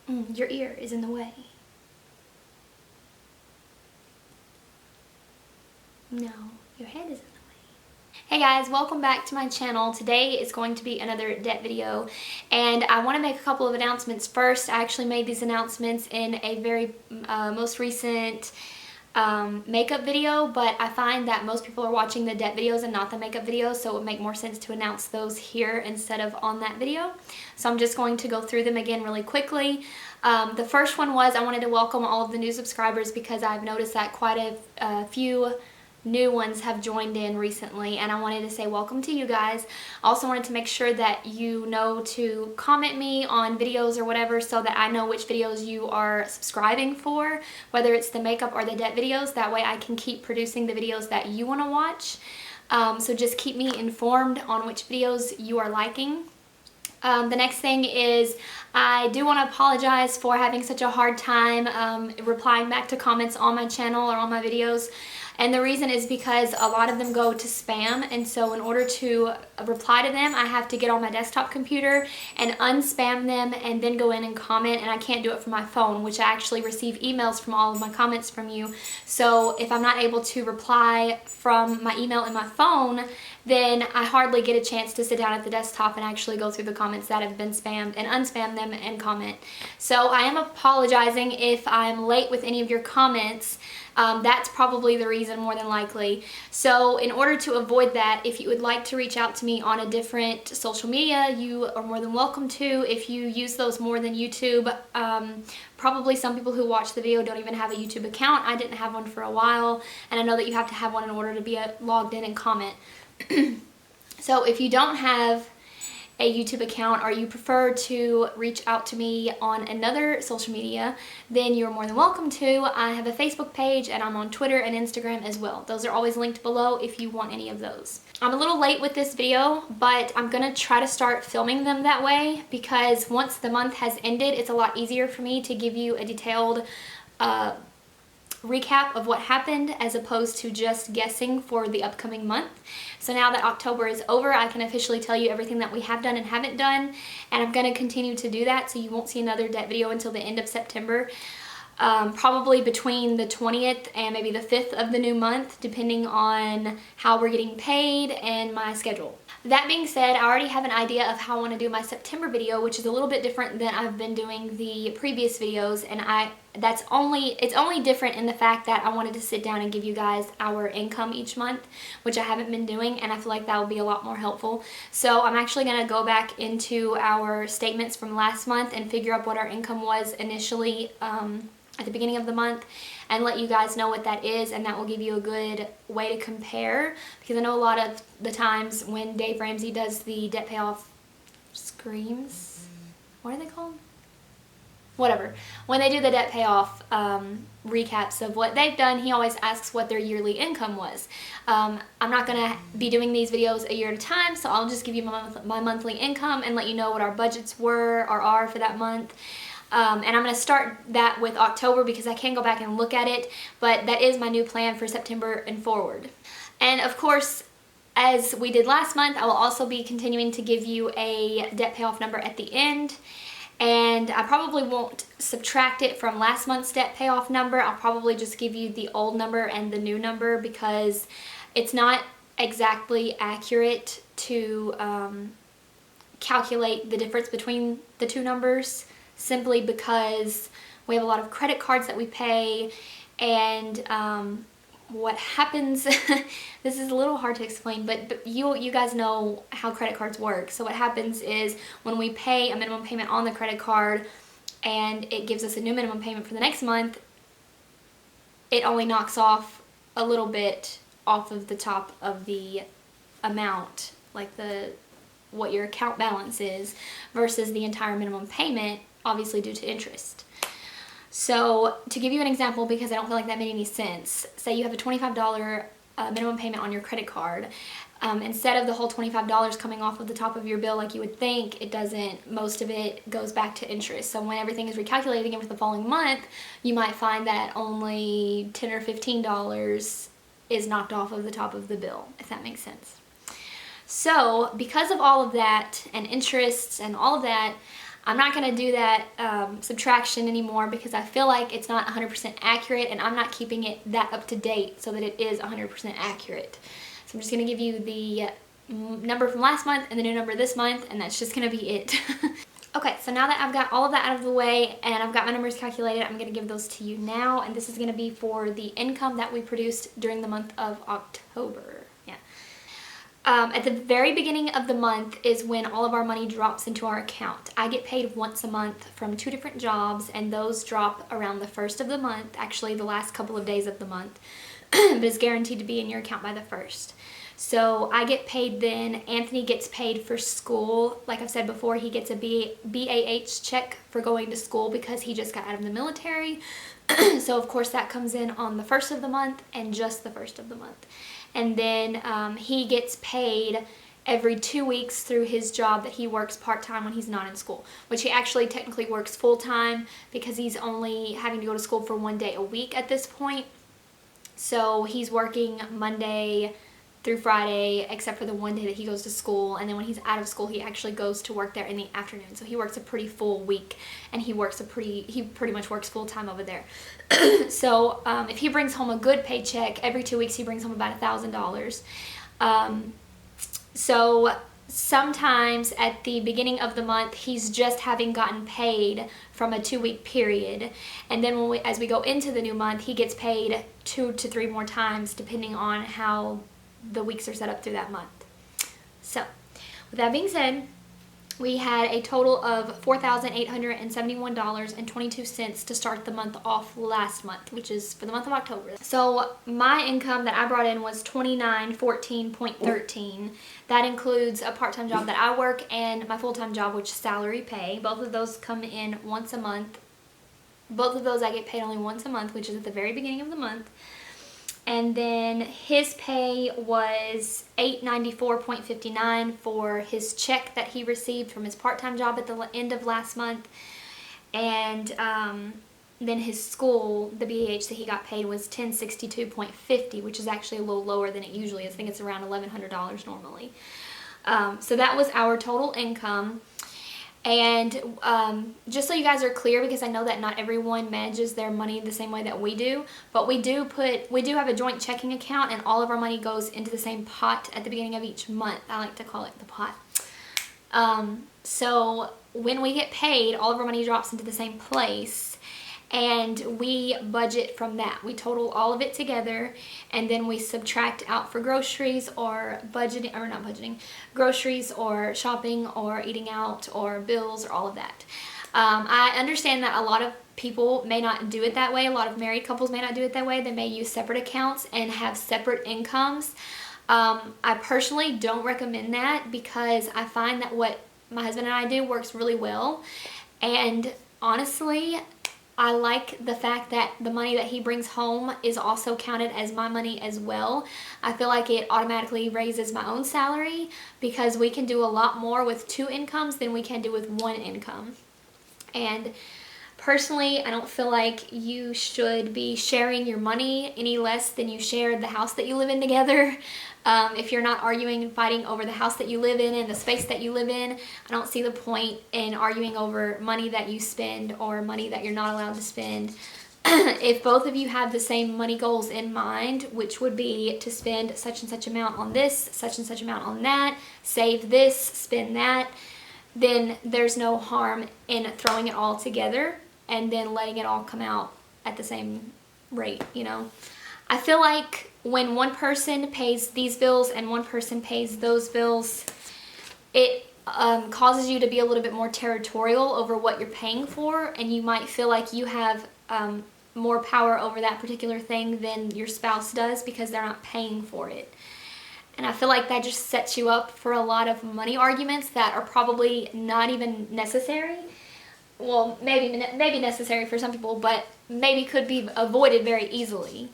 Your ear is in the way. No, your head is in the way. Hey guys, welcome back to my channel. Today is going to be another debt video, and I want to make a couple of announcements. First, I actually made these announcements in a very most recent makeup video, but I find that most people are watching the debt videos and not the makeup videos, so it would make more sense to announce those here instead of on that video. So I'm just going to go through them again really quickly. The first one was I wanted to welcome all of the new subscribers because I've noticed that quite a few new ones have joined in recently, and I wanted to say welcome to you guys. I also wanted to make sure that you know to comment me on videos or whatever so that I know which videos you are subscribing for, whether it's the makeup or the debt videos. That way I can keep producing the videos that you want to watch. So just keep me informed on which videos you are liking. The next thing is I do want to apologize for having such a hard time replying back to comments on my channel or on my videos. And the reason is because a lot of them go to spam, and so in order to reply to them, I have to get on my desktop computer and unspam them and then go in and comment, and I can't do it from my phone, which I actually receive emails from all of my comments from you. So if I'm not able to reply from my email in my phone, then I hardly get a chance to sit down at the desktop and actually go through the comments that have been spammed and unspam them and comment. So I am apologizing if I'm late with any of your comments. That's probably the reason, more than likely. So in order to avoid that, if you would like to reach out to me on a different social media, you are more than welcome to. If you use those more than YouTube, probably some people who watch the video don't even have a YouTube account. I didn't have one for a while, and I know that you have to have one in order to be logged in and comment. So if you don't have a YouTube account or you prefer to reach out to me on another social media, then you're more than welcome to. I have a Facebook page, and I'm on Twitter and Instagram as well. Those are always linked below if you want any of those. I'm a little late with this video, but I'm gonna try to start filming them that way because once the month has ended, it's a lot easier for me to give you a detailed recap of what happened as opposed to just guessing for the upcoming month. So now that October is over, I can officially tell you everything that we have done and haven't done, and I'm going to continue to do that, so you won't see another debt video until the end of September. Probably between the 20th and maybe the 5th of the new month, depending on how we're getting paid and my schedule. That being said, I already have an idea of how I want to do my September video, which is a little bit different than I've been doing the previous videos, and it's only different in the fact that I wanted to sit down and give you guys our income each month, which I haven't been doing, and I feel like that will be a lot more helpful. So I'm actually going to go back into our statements from last month and figure out what our income was initially at the beginning of the month and let you guys know what that is, and that will give you a good way to compare, because I know a lot of the times when Dave Ramsey does the debt payoff screams, what are they called? Whatever. When they do the debt payoff recaps of what they've done, he always asks what their yearly income was. I'm not going to be doing these videos a year at a time, so I'll just give you my monthly income and let you know what our budgets were or are for that month. And I'm going to start that with October because I can go back and look at it, but that is my new plan for September and forward. And of course, as we did last month, I will also be continuing to give you a debt payoff number at the end. And I probably won't subtract it from last month's debt payoff number. I'll probably just give you the old number and the new number because it's not exactly accurate to calculate the difference between the two numbers, simply because we have a lot of credit cards that we pay, and what happens, this is a little hard to explain, but you guys know how credit cards work. So what happens is when we pay a minimum payment on the credit card and it gives us a new minimum payment for the next month, it only knocks off a little bit off of the top of the amount, like what your account balance is, versus the entire minimum payment, obviously due to interest. So to give you an example, because I don't feel like that made any sense, say you have a $25 minimum payment on your credit card. Instead of the whole $25 coming off of the top of your bill like you would think, it doesn't. Most of it goes back to interest. So when everything is recalculated again for the following month, you might find that only $10 or $15 is knocked off of the top of the bill, if that makes sense. So because of all of that and interests and all of that, I'm not going to do that subtraction anymore because I feel like it's not 100% accurate, and I'm not keeping it that up to date so that it is 100% accurate. So I'm just going to give you the number from last month and the new number this month, and that's just going to be it. Okay, so now that I've got all of that out of the way and I've got my numbers calculated, I'm going to give those to you now, and this is going to be for the income that we produced during the month of October. Yeah. At the very beginning of the month is when all of our money drops into our account. I get paid once a month from 2 different jobs, and those drop around the first of the month, actually the last couple of days of the month, but it's guaranteed to be in your account by the first. So I get paid then. Anthony gets paid for school. Like I've said before, he gets a BAH check for going to school because he just got out of the military. So of course that comes in on the first of the month and just the first of the month. And then he gets paid every 2 weeks through his job that he works part-time when he's not in school, which he actually technically works full-time because he's only having to go to school for 1 day a week at this point. So he's working Monday through Friday, except for the 1 day that he goes to school, and then when he's out of school he actually goes to work there in the afternoon. So he works a pretty full week, and he pretty much works full-time over there. So if he brings home a good paycheck, every 2 weeks he brings home about $1,000. So sometimes at the beginning of the month he's just having gotten paid from a 2-week period, and then as we go into the new month he gets paid 2 to 3 more times depending on how the weeks are set up through that month. So with that being said, we had a total of $4,871.22 to start the month off last month, which is for the month of October. So my income that I brought in was $2914.13. That includes a part-time job that I work and my full-time job, which is salary pay. Both of those come in once a month. Both of those I get paid only once a month, which is at the very beginning of the month. And then his pay was $894.59 for his check that he received from his part-time job at the end of last month. And then his school, the BAH that he got paid, was $1062.50, which is actually a little lower than it usually is. I think it's around $1,100 normally. So that was our total income. And just so you guys are clear, because I know that not everyone manages their money the same way that we do, but we do have a joint checking account, and all of our money goes into the same pot at the beginning of each month. I like to call it the pot. So when we get paid, all of our money drops into the same place, and we budget from that. We total all of it together, and then we subtract out for groceries or budgeting, or not budgeting, groceries or shopping or eating out or bills or all of that. I understand that a lot of people may not do it that way. A lot of married couples may not do it that way. They may use separate accounts and have separate incomes. I personally don't recommend that because I find that what my husband and I do works really well, and honestly, I like the fact that the money that he brings home is also counted as my money as well. I feel like it automatically raises my own salary because we can do a lot more with 2 incomes than we can do with 1 income. And personally, I don't feel like you should be sharing your money any less than you share the house that you live in together. If you're not arguing and fighting over the house that you live in and the space that you live in, I don't see the point in arguing over money that you spend or money that you're not allowed to spend. If both of you have the same money goals in mind, which would be to spend such and such amount on this, such and such amount on that, save this, spend that, then there's no harm in throwing it all together and then letting it all come out at the same rate, you know. I feel like when one person pays these bills and one person pays those bills, it causes you to be a little bit more territorial over what you're paying for, and you might feel like you have more power over that particular thing than your spouse does because they're not paying for it. And I feel like that just sets you up for a lot of money arguments that are probably not even necessary. Well, maybe necessary for some people, but maybe could be avoided very easily.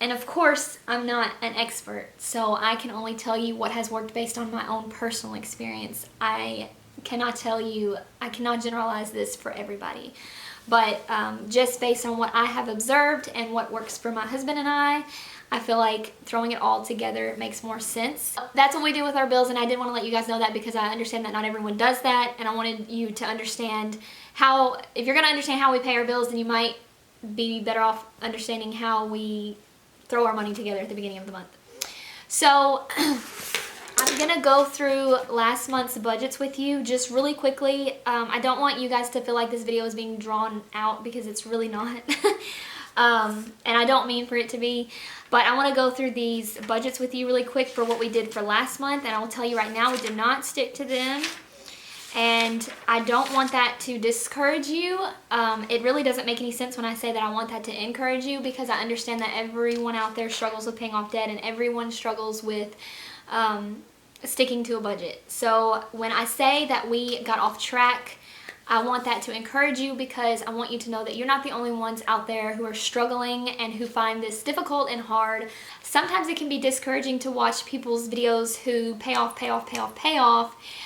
And of course, I'm not an expert, so I can only tell you what has worked based on my own personal experience. I cannot generalize this for everybody. But just based on what I have observed and what works for my husband and I I feel like throwing it all together makes more sense. That's what we do with our bills, and I did want to let you guys know that because I understand that not everyone does that, and I wanted you to understand how, if you're going to understand how we pay our bills, then you might be better off understanding how we throw our money together at the beginning of the month. So I'm going to go through last month's budgets with you just really quickly. I don't want you guys to feel like this video is being drawn out because it's really not. And I don't mean for it to be, but I want to go through these budgets with you really quick for what we did for last month, and I will tell you right now we did not stick to them, and I don't want that to discourage you. It really doesn't make any sense when I say that I want that to encourage you, because I understand that everyone out there struggles with paying off debt, and everyone struggles with sticking to a budget. So when I say that we got off track, I want that to encourage you, because I want you to know that you're not the only ones out there who are struggling and who find this difficult and hard. Sometimes it can be discouraging to watch people's videos who pay off,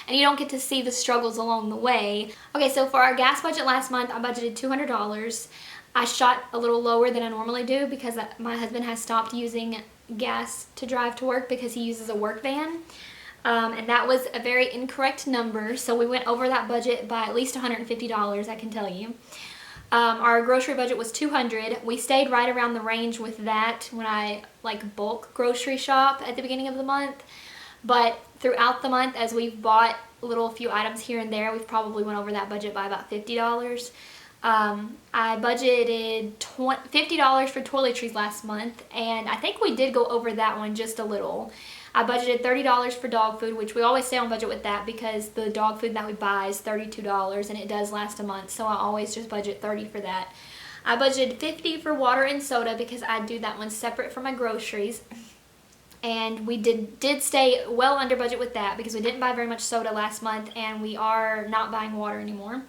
and you don't get to see the struggles along the way. Okay, so for our gas budget last month, I budgeted $200. I shot a little lower than I normally do because my husband has stopped using gas to drive to work because he uses a work van. And that was a very incorrect number, so we went over that budget by at least $150, I can tell you. Our grocery budget was $200. We stayed right around the range with that when I bulk grocery shop at the beginning of the month. But throughout the month, as we've bought little few items here and there, we've probably went over that budget by about $50. I budgeted $50 for toiletries last month, and I think we did go over that one just a little. I budgeted $30 for dog food, which we always stay on budget with that because the dog food that we buy is $32 and it does last a month, so I always just budget $30 for that. I budgeted $50 for water and soda because I do that one separate from my groceries. And we did stay well under budget with that because we didn't buy very much soda last month, and we are not buying water anymore.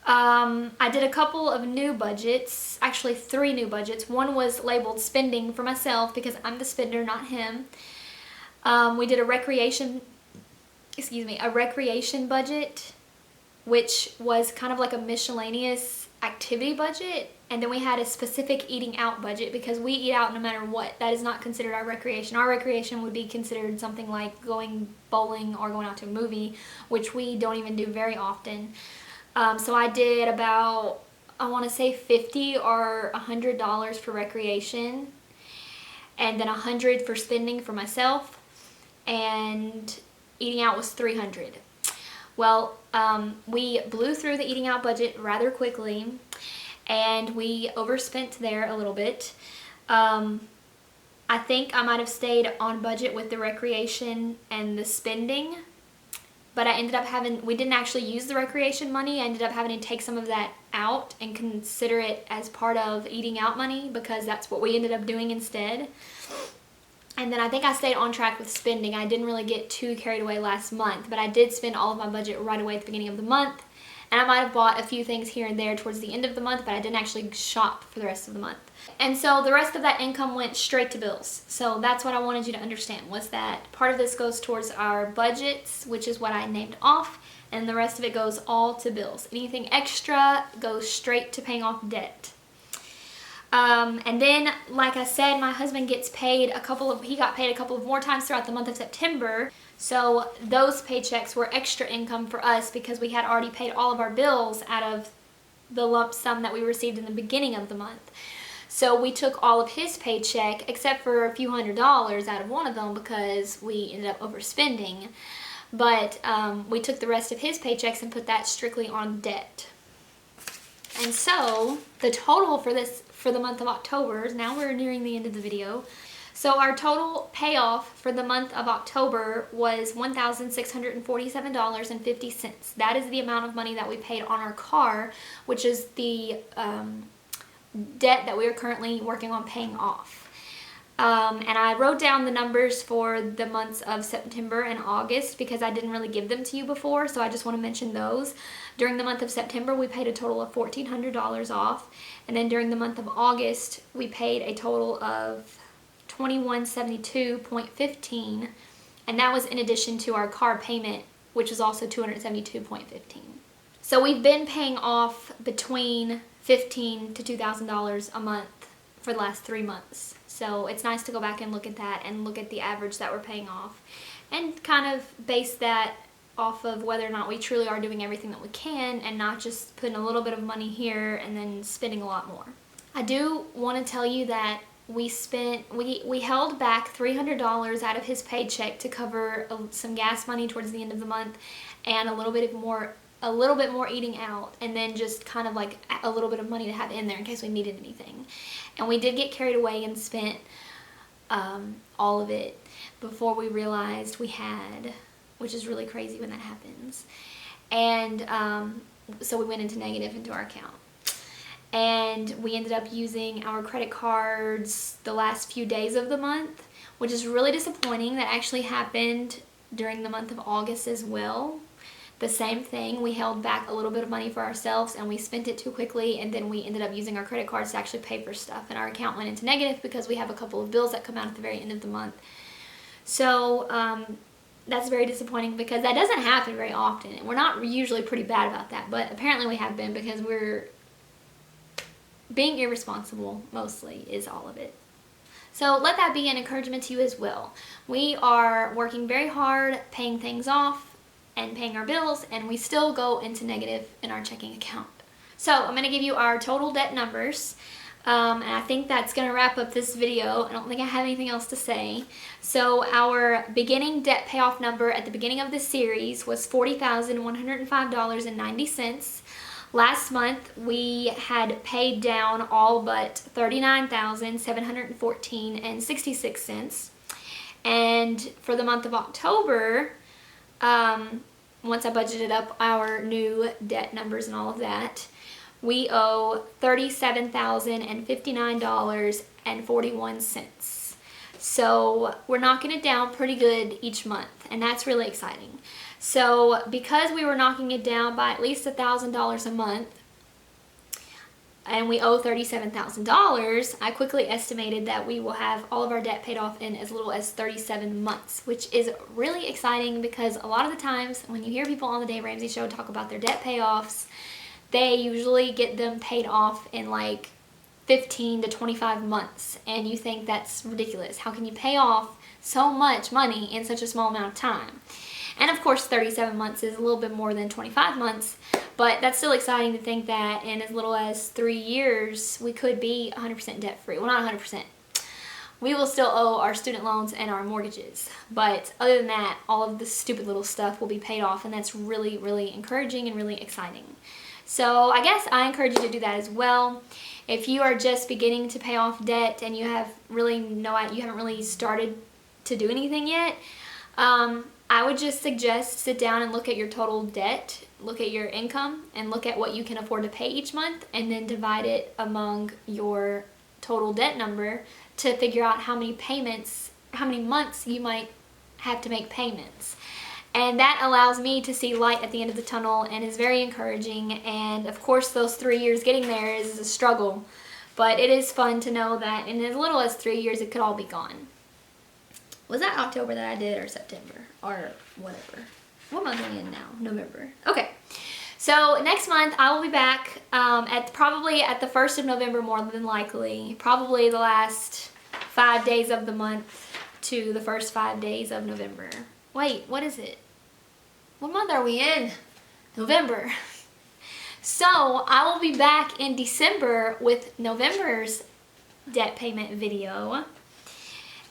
I did a couple of new budgets, actually 3 new budgets. One was labeled spending for myself because I'm the spender, not him. We did a recreation budget, which was kind of like a miscellaneous activity budget. And then we had a specific eating out budget because we eat out no matter what. That is not considered our recreation. Our recreation would be considered something like going bowling or going out to a movie, which we don't even do very often. So I did about, I want to say $50 or $100 for recreation, and then $100 for spending for myself, and eating out was $300. Well, we blew through the eating out budget rather quickly, and we overspent there a little bit. I think I might have stayed on budget with the recreation and the spending, but I ended up we didn't actually use the recreation money. I ended up having to take some of that out and consider it as part of eating out money because that's what we ended up doing instead. And then I think I stayed on track with spending. I didn't really get too carried away last month, but I did spend all of my budget right away at the beginning of the month. And I might have bought a few things here and there towards the end of the month, but I didn't actually shop for the rest of the month. And so the rest of that income went straight to bills. So that's what I wanted you to understand, was that part of this goes towards our budgets, which is what I named off, and the rest of it goes all to bills. Anything extra goes straight to paying off debt. And then, like I said, my husband gets paid he got paid a couple of more times throughout the month of September. So those paychecks were extra income for us because we had already paid all of our bills out of the lump sum that we received in the beginning of the month. So we took all of his paycheck, except for a few $100s out of one of them because we ended up overspending. But we took the rest of his paychecks and put that strictly on debt. And so the total for the month of October, now we're nearing the end of the video. So our total payoff for the month of October was $1,647.50. That is the amount of money that we paid on our car, which is the debt that we are currently working on paying off. And I wrote down the numbers for the months of September and August because I didn't really give them to you before, so I just want to mention those. During the month of September, we paid a total of $1,400 off, and then during the month of August, we paid a total of $2,172.15, and that was in addition to our car payment, which was also $272.15. So we've been paying off between $1,500 to $2,000 a month for the last 3 months. So it's nice to go back and look at that and look at the average that we're paying off and kind of base that off of whether or not we truly are doing everything that we can and not just putting a little bit of money here and then spending a lot more. I do want to tell you that we held back $300 out of his paycheck to cover some gas money towards the end of the month and a little bit more eating out, and then just kind of like a little bit of money to have in there in case we needed anything. And we did get carried away and spent all of it before we realized we had, which is really crazy when that happens. And so we went into negative into our account. And we ended up using our credit cards the last few days of the month, which is really disappointing. That actually happened during the month of August as well. The same thing, we held back a little bit of money for ourselves and we spent it too quickly, and then we ended up using our credit cards to actually pay for stuff, and our account went into negative because we have a couple of bills that come out at the very end of the month. So that's very disappointing because that doesn't happen very often, and we're not usually pretty bad about that, but apparently we have been because we're being irresponsible, mostly, is all of it. So let that be an encouragement to you as well. We are working very hard paying things off and paying our bills, and we still go into negative in our checking account. So I'm going to give you our total debt numbers, and I think that's going to wrap up this video. I don't think I have anything else to say. So our beginning debt payoff number at the beginning of this series was $40,105.90. Last month, we had paid down all but $39,714.66. And for the month of October, once I budgeted up our new debt numbers and all of that, we owe $37,059.41. So we're knocking it down pretty good each month, and that's really exciting. So because we were knocking it down by at least $1,000 a month, and we owe $37,000, I quickly estimated that we will have all of our debt paid off in as little as 37 months, which is really exciting because a lot of the times when you hear people on the Dave Ramsey Show talk about their debt payoffs, they usually get them paid off in like 15 to 25 months, and you think that's ridiculous. How can you pay off so much money in such a small amount of time? And of course 37 months is a little bit more than 25 months, but that's still exciting to think that in as little as 3 years we could be 100% debt free. Well, not 100%. We will still owe our student loans and our mortgages, but other than that, all of the stupid little stuff will be paid off, and that's really, really encouraging and really exciting. So I guess I encourage you to do that as well. If you are just beginning to pay off debt and you haven't really started to do anything yet, I would just suggest sit down and look at your total debt, look at your income, and look at what you can afford to pay each month, and then divide it among your total debt number to figure out how many months you might have to make payments. And that allows me to see light at the end of the tunnel and is very encouraging. And of course those 3 years getting there is a struggle, but it is fun to know that in as little as 3 years it could all be gone. Was that October that I did, or September, or whatever? What month are we in now? November. Okay. So next month I will be back probably at the 1st of November, more than likely. Probably the last 5 days of the month to the first 5 days of November. Wait, what is it? What month are we in? November. So I will be back in December with November's debt payment video.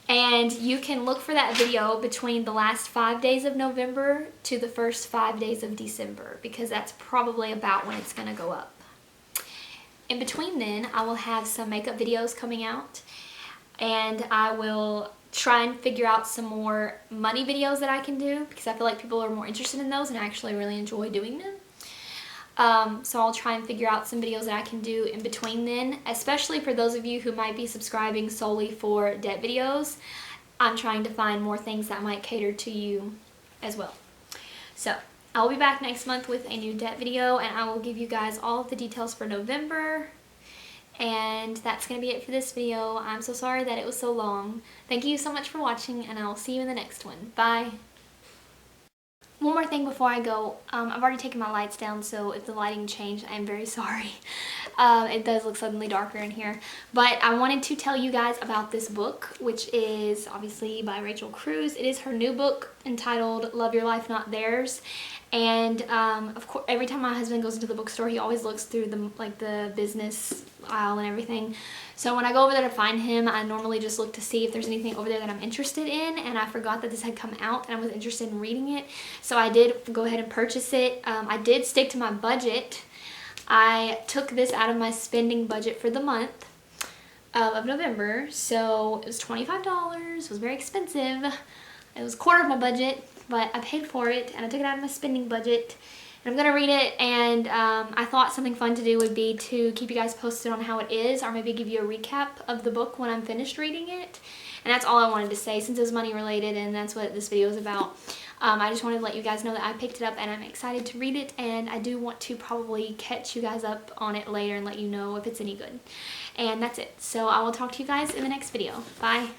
And you can look for that video between the last 5 days of November to the first 5 days of December, because that's probably about when it's going to go up. In between then, I will have some makeup videos coming out, and I will try and figure out some more money videos that I can do, because I feel like people are more interested in those and I actually really enjoy doing them. So I'll try and figure out some videos that I can do in between then, especially for those of you who might be subscribing solely for debt videos. I'm trying to find more things that might cater to you as well. So I'll be back next month with a new debt video, and I will give you guys all of the details for November. And that's going to be it for this video. I'm so sorry that it was so long. Thank you so much for watching, and I'll see you in the next one. Bye! One more thing before I go, I've already taken my lights down, so if the lighting changed, I'm very sorry. It does look suddenly darker in here. But I wanted to tell you guys about this book, which is obviously by Rachel Cruz. It is her new book entitled Love Your Life, Not Theirs. And of course, every time my husband goes into the bookstore, he always looks through the business aisle and everything. So when I go over there to find him, I normally just look to see if there's anything over there that I'm interested in, and I forgot that this had come out and I was interested in reading it. So I did go ahead and purchase it. I did stick to my budget. I took this out of my spending budget for the month of November. So it was $25. It was very expensive. It was a quarter of my budget, but I paid for it and I took it out of my spending budget. And I'm gonna read it, and I thought something fun to do would be to keep you guys posted on how it is, or maybe give you a recap of the book when I'm finished reading it. And that's all I wanted to say, since it was money related and that's what this video is about. I just wanted to let you guys know that I picked it up and I'm excited to read it, and I do want to probably catch you guys up on it later and let you know if it's any good. And that's it. So I will talk to you guys in the next video. Bye.